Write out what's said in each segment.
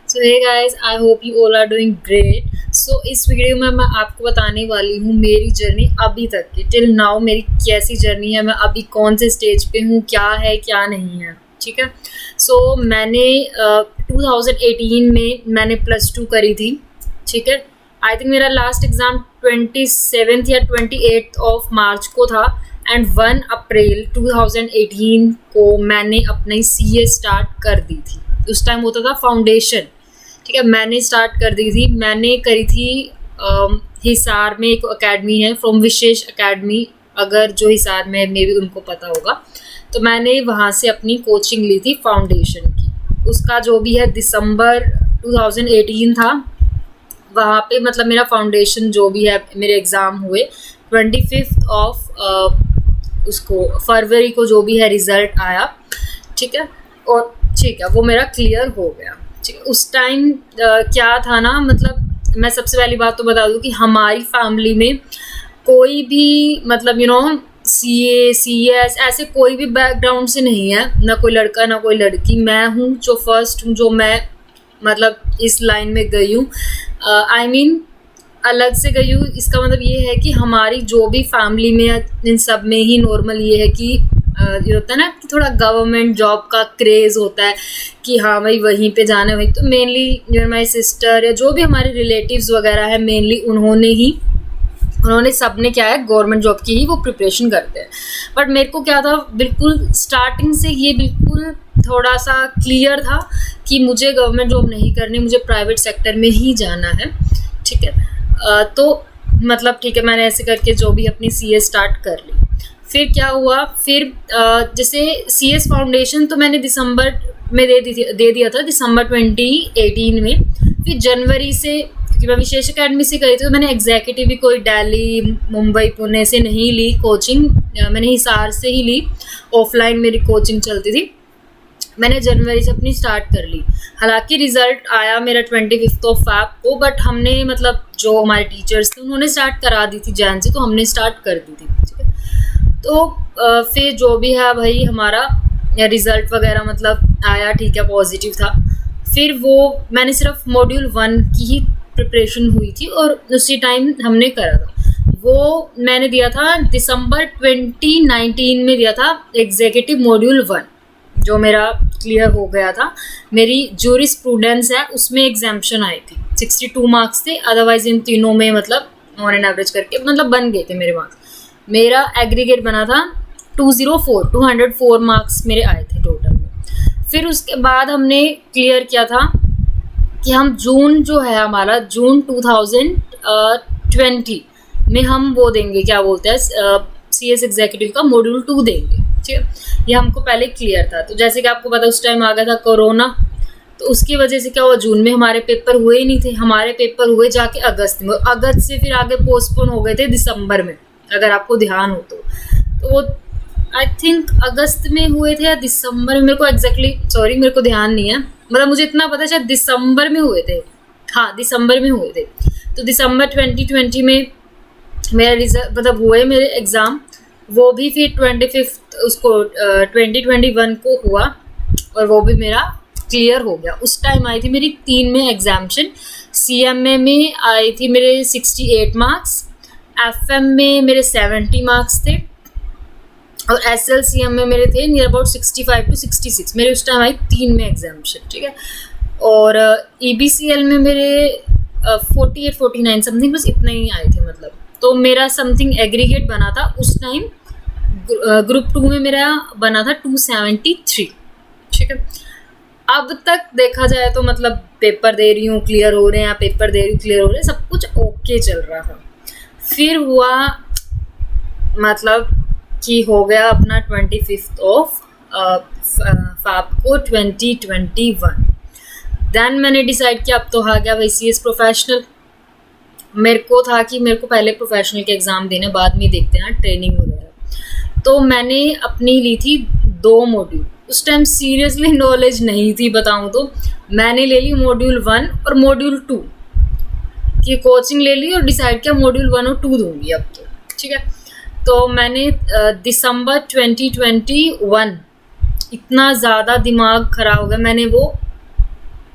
So hey guys, I hope you all are doing great. So इस video में मैं आपको बताने वाली हूँ मेरी जर्नी अभी तक की, टिल नाउ मेरी कैसी जर्नी है, मैं अभी कौन से स्टेज पे हूँ, क्या है क्या नहीं है। ठीक है। सो मैंने 2018 में मैंने +2 करी थी। ठीक है। आई थिंक मेरा लास्ट एग्ज़ाम 27 या 28 ऑफ मार्च को था एंड 1 अप्रैल 2018 को मैंने अपनी CA स्टार्ट कर दी थी। उस टाइम होता था फाउंडेशन। ठीक है। मैंने स्टार्ट कर दी थी, मैंने करी थी हिसार में एक अकेडमी है, फ्रॉम विशेष अकेडमी, अगर जो हिसार में मे भी उनको पता होगा। तो मैंने वहाँ से अपनी कोचिंग ली थी फाउंडेशन की। उसका जो भी है दिसंबर 2018 था। वहाँ पे मतलब मेरा फाउंडेशन जो भी है, मेरे एग्ज़ाम हुए 25 ऑफ उसको फरवरी को जो भी है रिज़ल्ट आया। ठीक है। और ठीक है, वो मेरा क्लियर हो गया। ठीक है। उस टाइम क्या था ना, मतलब मैं सबसे पहली बात तो बता दूँ कि हमारी फैमिली में कोई भी मतलब CA CS ऐसे कोई भी बैकग्राउंड से नहीं है, ना कोई लड़का ना कोई लड़की। मैं हूँ जो फर्स्ट हूँ, जो मैं मतलब इस लाइन में गई हूँ। आई मीन अलग से गई हूँ। इसका मतलब ये है कि हमारी जो भी फैमिली में है, इन सब में ही नॉर्मल ये है कि ये होता है ना कि थोड़ा गवर्नमेंट जॉब का क्रेज़ होता है कि हाँ भाई वहीं पे जाना है। वही तो मेनली माई सिस्टर या जो भी हमारे रिलेटिव्स वगैरह है, मेनली उन्होंने सबने क्या है, गवर्नमेंट जॉब की ही वो प्रिपरेशन करते हैं। बट मेरे को क्या था, बिल्कुल स्टार्टिंग से ये बिल्कुल थोड़ा सा क्लियर था कि मुझे गवर्नमेंट जॉब नहीं करनी, मुझे प्राइवेट सेक्टर में ही जाना है। ठीक है। तो मतलब ठीक है, मैंने ऐसे करके जो भी अपनी CA स्टार्ट कर ली। फिर क्या हुआ, फिर जैसे CS फाउंडेशन तो मैंने दिसंबर में दे दिया था, दिसंबर 2018 में। फिर जनवरी से, क्योंकि मैं विशेष अकेडमी से गई थी, तो मैंने एग्जीक्यूटिव भी कोई दिल्ली मुंबई पुणे से नहीं ली कोचिंग, मैंने हिसार से ही ली। ऑफलाइन मेरी कोचिंग चलती थी। मैंने जनवरी से अपनी स्टार्ट कर ली। हालांकि रिज़ल्ट आया मेरा 25 ऑफ फैब को, बट हमने मतलब जो हमारे टीचर्स थे उन्होंने स्टार्ट करा दी थी जैन से, तो हमने स्टार्ट कर दी थी। ठीक है। तो फिर जो भी है भाई, हमारा रिज़ल्ट वगैरह मतलब आया, ठीक है, पॉजिटिव था। फिर वो मैंने सिर्फ मॉड्यूल 1 की ही प्रिपरेशन हुई थी और उसी टाइम हमने करा था। वो मैंने दिया था दिसंबर 2019 में दिया था, एग्जीक्यूटिव मॉड्यूल 1, जो मेरा क्लियर हो गया था। मेरी जूरिस्प्रूडेंस है, उसमें एग्जाम्पशन आई थी, 62 मार्क्स थे। अदरवाइज इन तीनों में मतलब ऑन एन एवरेज करके मतलब बन गए थे मेरे मार्क्स। मेरा एग्रीगेट बना था 204 मार्क्स मेरे आए थे टोटल में। फिर उसके बाद हमने क्लियर किया था कि हम जून जो है हमारा, जून 2020 में हम वो देंगे, क्या बोलते हैं, CS एग्जीक्यूटिव का मॉड्यूल 2 देंगे। ठीक है। ये हमको पहले क्लियर था। तो जैसे कि आपको पता उस टाइम आ गया था कोरोना, तो उसकी वजह से क्या हुआ, जून में हमारे पेपर हुए ही नहीं थे। हमारे पेपर हुए जाके अगस्त में, अगस्त से फिर आगे पोस्टपोन हो गए थे दिसंबर में, अगर आपको ध्यान हो तो वो आई थिंक अगस्त में हुए थे या दिसंबर में, मेरे को एग्जैक्टली सॉरी मेरे को ध्यान नहीं है। मतलब मुझे इतना पता है शायद दिसंबर में हुए थे। हाँ, दिसंबर में हुए थे। तो दिसंबर 2020 में मेरा रिजल्ट मतलब हुए मेरे एग्ज़ाम। वो भी फिर 25 उसको 2021 को हुआ और वो भी मेरा क्लियर हो गया। उस टाइम आई थी मेरी 3 में एग्जाम्शन। CMA में आई थी मेरे 68 मार्क्स, FM में मेरे 70 मार्क्स थे और SLCM में मेरे थे नियर अबाउट 65 to 66। मेरे उस टाइम आई 3 में एग्जाम्शन। ठीक है। और EBCL में मेरे 48-49 समथिंग, बस इतना ही आए थे मतलब। तो मेरा समथिंग एग्रीगेट बना था उस टाइम, ग्रुप 2 में मेरा बना था 273। ठीक है। अब तक देखा जाए तो मतलब पेपर दे रही हूँ, क्लियर हो रहे हैं, पेपर दे रही हूँ, क्लियर हो रहे हैं, सब कुछ ओके चल रहा था। फिर हुआ मतलब कि हो गया अपना 25 ऑफ फैब को 2021। देन मैंने डिसाइड किया अब तो आ गया भाई CS प्रोफेशनल। मेरे को था कि मेरे को पहले प्रोफेशनल के एग्ज़ाम देने, बाद में देखते हैं ट्रेनिंग वगैरह। तो मैंने अपनी ली थी 2 मॉड्यूल। उस टाइम सीरियसली नॉलेज नहीं थी बताऊँ तो। मैंने ले ली मॉड्यूल 1 और मॉड्यूल 2 की कोचिंग ले ली और डिसाइड किया मॉड्यूल 1 और 2 दूंगी अब तो। ठीक है। तो मैंने दिसंबर 2021, इतना ज़्यादा दिमाग ख़राब हो गया, मैंने वो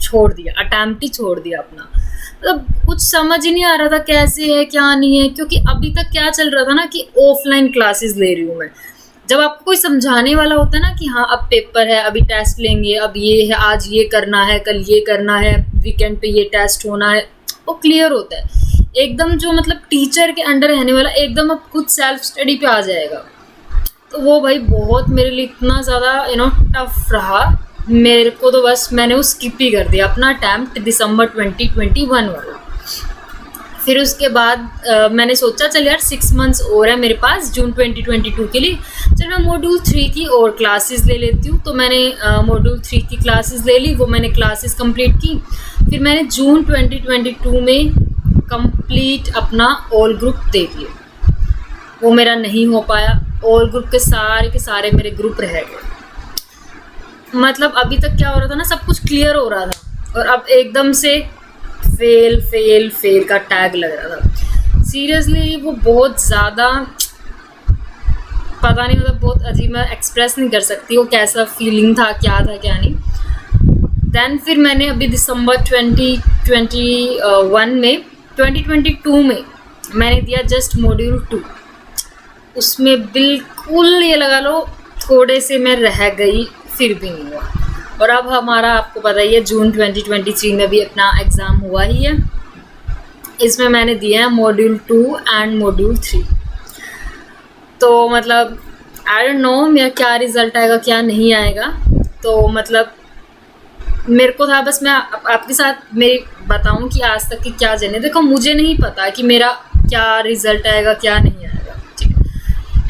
छोड़ दिया, अटेम्प्ट ही छोड़ दिया अपना। मतलब कुछ समझ ही नहीं आ रहा था कैसे है क्या नहीं है, क्योंकि अभी तक क्या चल रहा था ना कि ऑफलाइन क्लासेस ले रही हूँ मैं। जब आपको कोई समझाने वाला होता है ना कि हाँ अब पेपर है, अभी टेस्ट लेंगे, अब ये है, आज ये करना है, कल ये करना है, वीकेंड पे ये टेस्ट होना है, वो क्लियर होता है एकदम। जो मतलब टीचर के अंडर रहने वाला एकदम अब खुद सेल्फ स्टडी पे आ जाएगा, तो वो भाई बहुत मेरे लिए इतना ज़्यादा टफ रहा मेरे को। तो बस मैंने वो स्किप ही कर दिया अपना अटैम्प्ट दिसंबर 2021 वाला। फिर उसके बाद मैंने सोचा चल यार 6 मंथ्स और है मेरे पास जून 2022 के लिए, चल मैं मॉड्यूल 3 की और क्लासेस ले लेती हूँ। तो मैंने मॉड्यूल 3 की क्लासेस ले ली, वो मैंने क्लासेस कंप्लीट की। फिर मैंने जून 2022 में कंप्लीट अपना ऑल ग्रुप दे दिए। वो मेरा नहीं हो पाया, ऑल ग्रुप के सारे मेरे ग्रुप रह गए। मतलब अभी तक क्या हो रहा था ना, सब कुछ क्लियर हो रहा था और अब एकदम से फेल फेल फेल का टैग लग रहा था। सीरियसली वो बहुत ज़्यादा पता नहीं, मतलब बहुत अजीब, मैं एक्सप्रेस नहीं कर सकती वो कैसा फीलिंग था, क्या नहीं। देन फिर मैंने अभी दिसंबर 2022 में मैंने दिया जस्ट मॉड्यूल 2। उसमें बिल्कुल ये लगा लो थोड़े से मैं रह गई, फिर भी नहीं हुआ। और अब हमारा आपको पता ही है जून 2023 में भी अपना एग्ज़ाम हुआ ही है। इसमें मैंने दिया है मॉड्यूल 2 एंड मॉड्यूल 3। तो मतलब आई डोंट नो मेरा क्या रिज़ल्ट आएगा क्या नहीं आएगा। तो मतलब मेरे को था बस मैं आपके साथ मेरी बताऊं कि आज तक की क्या जर्नी। देखो मुझे नहीं पता कि मेरा क्या रिज़ल्ट आएगा क्या नहीं आएगा, ठीक है।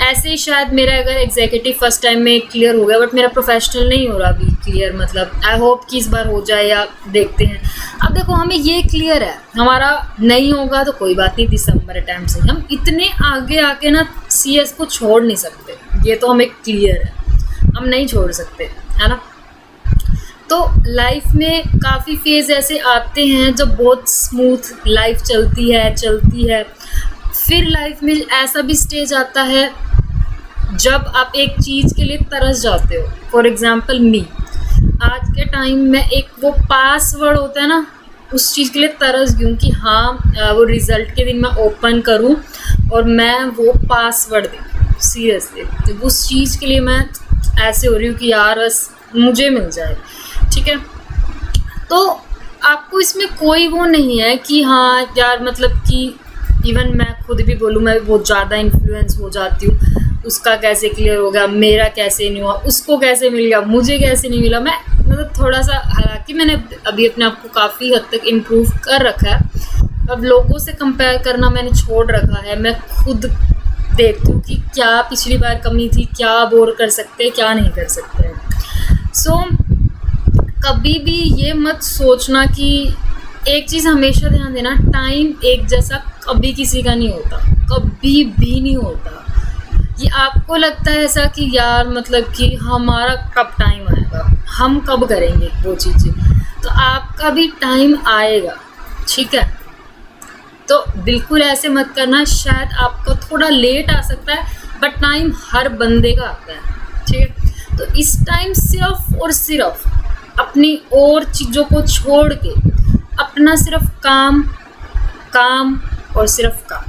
ऐसे ही शायद मेरा अगर एग्जीक्यूटिव फर्स्ट टाइम में क्लियर हो गया, बट मेरा प्रोफेशनल नहीं हो रहा अभी क्लियर। मतलब आई होप कि इस बार हो जाए, या देखते हैं। अब देखो हमें ये क्लियर है, हमारा नहीं होगा तो कोई बात नहीं, दिसंबर टाइम से हम इतने आगे आके ना CS को छोड़ नहीं सकते, ये तो हमें क्लियर है, हम नहीं छोड़ सकते, है ना। तो लाइफ में काफ़ी फेज़ ऐसे आते हैं जब बहुत स्मूथ लाइफ चलती है। फिर लाइफ में ऐसा भी स्टेज आता है जब आप एक चीज़ के लिए तरस जाते हो। फॉर एग्ज़ाम्पल मी, आज के टाइम में एक वो पासवर्ड होता है ना, उस चीज़ के लिए तरस गई कि हाँ वो रिज़ल्ट के दिन मैं ओपन करूँ और मैं वो पासवर्ड दूँ। सीरियसली तो उस चीज़ के लिए मैं ऐसे हो रही हूँ कि यार बस मुझे मिल जाए, ठीक है। तो आपको इसमें कोई वो नहीं है कि हाँ यार, मतलब कि इवन मैं खुद भी बोलूँ मैं बहुत ज़्यादा इन्फ्लुएंस हो जाती हूँ, उसका कैसे क्लियर हो गया, मेरा कैसे नहीं हुआ, उसको कैसे मिल गया, मुझे कैसे नहीं मिला। मैं मतलब थोड़ा सा, हालांकि मैंने अभी अपने आप को काफ़ी हद तक इम्प्रूव कर रखा है, अब लोगों से कंपेयर करना मैंने छोड़ रखा है। मैं खुद देखती हूँ कि क्या पिछली बार कमी थी, क्या अब और कर सकते हैं, क्या नहीं कर सकते हैं। सो कभी भी ये मत सोचना कि एक चीज़ हमेशा ध्यान देना, टाइम एक जैसा कभी किसी का नहीं होता, कभी भी नहीं होता। ये आपको लगता है ऐसा कि यार मतलब कि हमारा कब टाइम आएगा, हम कब करेंगे वो चीज़ें, तो आपका भी टाइम आएगा, ठीक है। तो बिल्कुल ऐसे मत करना, शायद आपका थोड़ा लेट आ सकता है बट टाइम हर बंदे का आता है, ठीक है। तो इस टाइम सिर्फ और सिर्फ अपनी और चीज़ों को छोड़ के अपना सिर्फ काम और सिर्फ काम,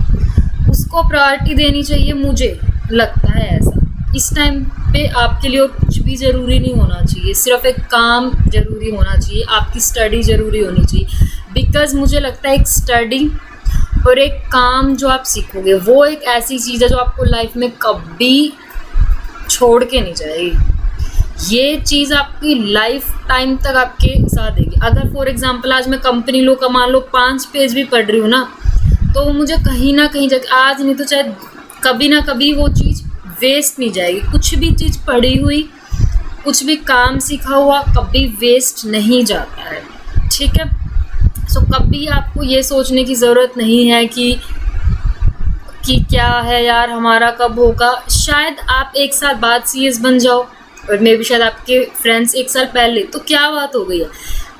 उसको प्रायोरिटी देनी चाहिए। मुझे लगता है ऐसा इस टाइम पे आपके लिए और कुछ भी ज़रूरी नहीं होना चाहिए, सिर्फ एक काम ज़रूरी होना चाहिए, आपकी स्टडी ज़रूरी होनी चाहिए। बिकॉज़ मुझे लगता है एक स्टडी और एक काम जो आप सीखोगे वो एक ऐसी चीज़ है जो आपको लाइफ में कभी छोड़ के नहीं जाएगी। ये चीज़ आपकी लाइफ टाइम तक आपके साथ देगी। अगर फॉर एग्जांपल आज मैं कंपनी लो का मान लो 5 पेज भी पढ़ रही हूँ ना, तो मुझे कहीं ना कहीं जगह आज नहीं तो चाहे कभी ना कभी वो चीज़ वेस्ट नहीं जाएगी। कुछ भी चीज़ पढ़ी हुई, कुछ भी काम सीखा हुआ कभी वेस्ट नहीं जाता है, ठीक है। सो कभी आपको ये सोचने की ज़रूरत नहीं है कि क्या है यार हमारा कब होगा। शायद आप एक साल बाद CS बन जाओ और मे भी शायद आपके फ्रेंड्स 1 साल पहले, तो क्या बात हो गई है।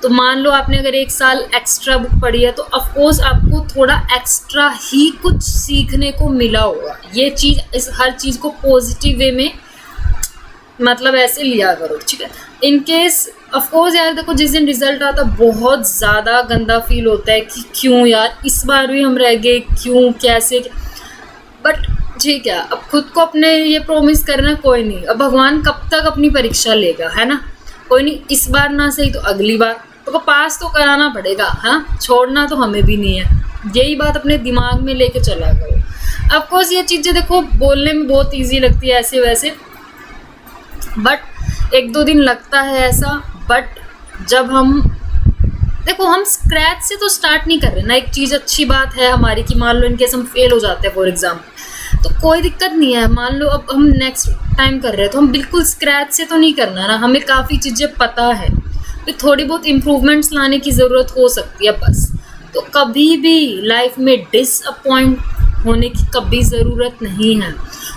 तो मान लो आपने अगर 1 साल एक्स्ट्रा बुक पढ़ी है तो ऑफकोर्स आपको थोड़ा एक्स्ट्रा ही कुछ सीखने को मिला होगा। ये चीज़, इस हर चीज़ को पॉजिटिव वे में मतलब ऐसे लिया करो, ठीक है। इन केस ऑफ कोर्स यार देखो, जिस दिन रिजल्ट आता बहुत ज़्यादा गंदा फील होता है कि क्यों यार इस बार भी हम रह गए, क्यों, कैसे। बट ठीक है, अब खुद को अपने ये प्रॉमिस करना, कोई नहीं, अब भगवान कब तक अपनी परीक्षा लेगा, है ना। कोई नहीं, इस बार ना सही तो अगली बार तो पास तो कराना पड़ेगा, हाँ, छोड़ना तो हमें भी नहीं है। यही बात अपने दिमाग में लेके चला करो। ऑफ कोर्स ये चीज़ें देखो बोलने में बहुत ईजी लगती है ऐसे वैसे, बट 1-2 दिन लगता है ऐसा। बट जब हम देखो, हम स्क्रैच से तो स्टार्ट नहीं कर रहे ना। एक चीज़ अच्छी बात है हमारी कि मान लो इनकेस हम फेल हो जाते हैं फॉर एग्जाम्पल, तो कोई दिक्कत नहीं है। मान लो अब हम नेक्स्ट टाइम कर रहे हैं तो हम बिल्कुल स्क्रैच से तो नहीं करना ना, हमें काफ़ी चीज़ें पता है, फिर थोड़ी बहुत इम्प्रूवमेंट्स लाने की ज़रूरत हो सकती है बस। तो कभी भी लाइफ में डिसअपॉइंट होने की कभी ज़रूरत नहीं है।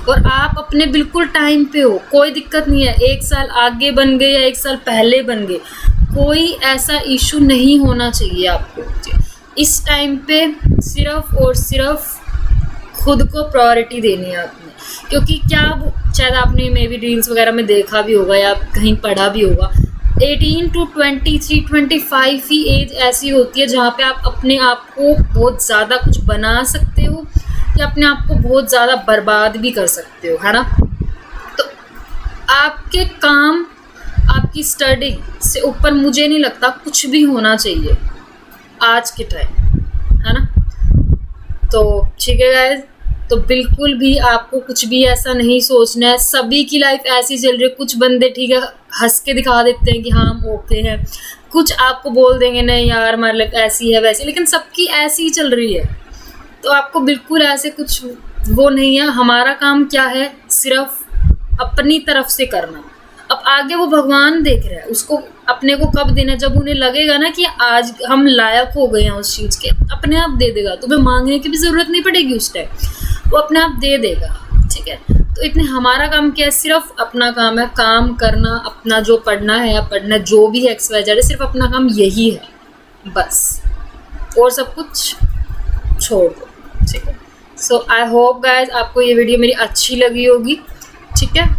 और आप अपने बिल्कुल टाइम पे हो, कोई दिक्कत नहीं है। 1 साल आगे बन गए या 1 साल पहले बन गए, कोई ऐसा इशू नहीं होना चाहिए आपको। इस टाइम पे सिर्फ और सिर्फ खुद को प्रायोरिटी देनी है आपने। क्योंकि क्या, शायद आपने मे बी रील्स वगैरह में देखा भी होगा या कहीं पढ़ा भी होगा, 18 to 23-25 ही एज ऐसी होती है जहाँ पे आप अपने आप को बहुत ज़्यादा कुछ बना सकते हो या अपने आप को बहुत ज़्यादा बर्बाद भी कर सकते हो, है ना। तो आपके काम, आपकी स्टडी से ऊपर मुझे नहीं लगता कुछ भी होना चाहिए आज के टाइम, है ना। तो ठीक है गाइस, तो बिल्कुल भी आपको कुछ भी ऐसा नहीं सोचना है। सभी की लाइफ ऐसी चल रही है। कुछ बंदे ठीक है हंस के दिखा देते हैं कि हाँ हम ओके हैं, कुछ आपको बोल देंगे नहीं यार हमारी लाइफ ऐसी है वैसी, लेकिन सबकी ऐसी ही चल रही है। तो आपको बिल्कुल ऐसे कुछ वो नहीं है। हमारा काम क्या है, सिर्फ अपनी तरफ से करना। अब आगे वो भगवान देख रहा है, उसको अपने को कब देना, जब उन्हें लगेगा ना कि आज हम लायक हो गए हैं उस चीज़ के, अपने आप दे देगा। तुम्हें मांगने की भी ज़रूरत नहीं पड़ेगी उस टाइम, वो अपने आप दे देगा, ठीक है। तो इतने हमारा काम क्या है, सिर्फ अपना काम है, काम करना, अपना जो पढ़ना है या पढ़ना जो भी है XYZ है, सिर्फ अपना काम यही है बस, और सब कुछ छोड़ दो, ठीक है। सो आई होप गाइज आपको ये वीडियो मेरी अच्छी लगी होगी, ठीक है।